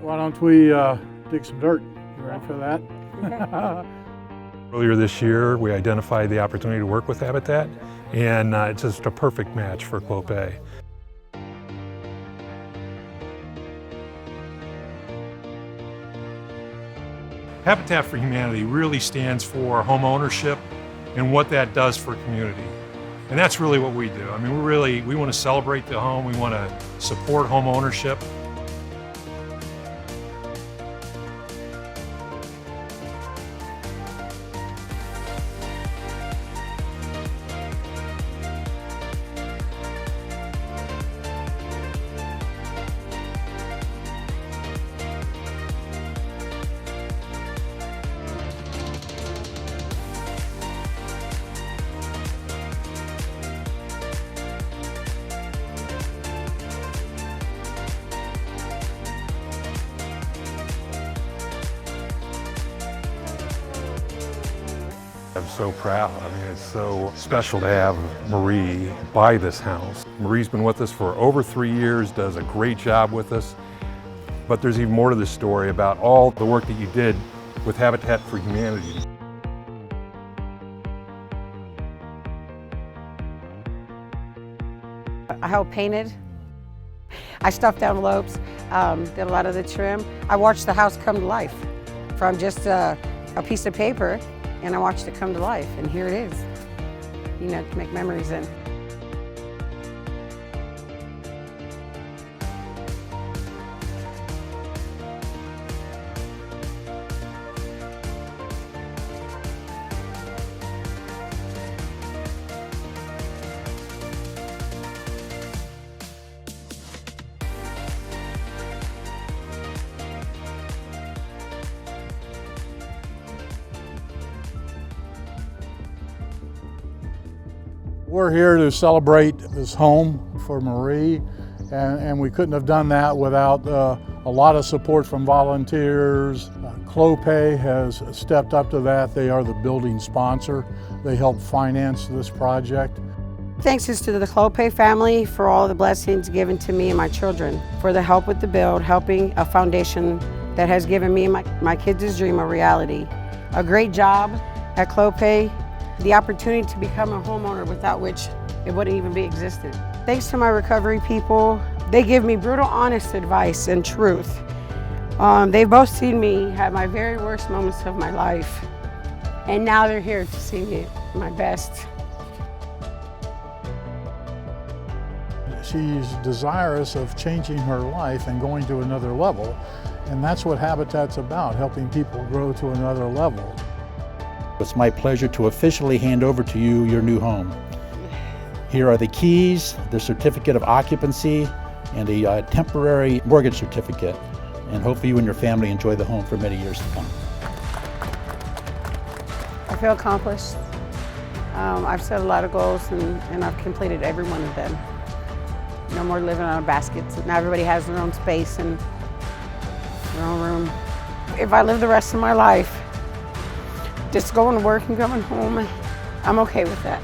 Why don't we dig some dirt? You ready for that? Earlier this year, we identified the opportunity to work with Habitat, and it's just a perfect match for Clopay. Habitat for Humanity really stands for home ownership and what that does for a community. And that's really what we do. I mean, we want to celebrate the home, we want to support home ownership. I'm so proud. I mean, it's so special to have Marie buy this house. Marie's been with us for over 3 years, does a great job with us. But there's even more to this story about all the work that you did with Habitat for Humanity. I helped painted. I stuffed envelopes, did a lot of the trim. I watched the house come to life from just a piece of paper. And I watched it come to life, and here it is, you know, to make memories in. We're here to celebrate this home for Marie, and we couldn't have done that without a lot of support from volunteers. Clopay has stepped up to that. They are the building sponsor. They help finance this project. Thanks is to the Clopay family for all the blessings given to me and my children, for the help with the build, helping a foundation that has given me and my kids' dream a reality. A great job at Clopay. The opportunity to become a homeowner without which it wouldn't even be existed. Thanks to my recovery people, they give me brutal, honest advice and truth. They've both seen me have my very worst moments of my life, and now they're here to see me at my best. She's desirous of changing her life and going to another level, and that's what Habitat's about, helping people grow to another level. It's my pleasure to officially hand over to you your new home. Here are the keys, the certificate of occupancy, and a temporary mortgage certificate. And hopefully you and your family enjoy the home for many years to come. I feel accomplished. I've set a lot of goals and I've completed every one of them. No more living out of baskets. Now everybody has their own space and their own room. If I live the rest of my life just going to work and coming home, I'm okay with that.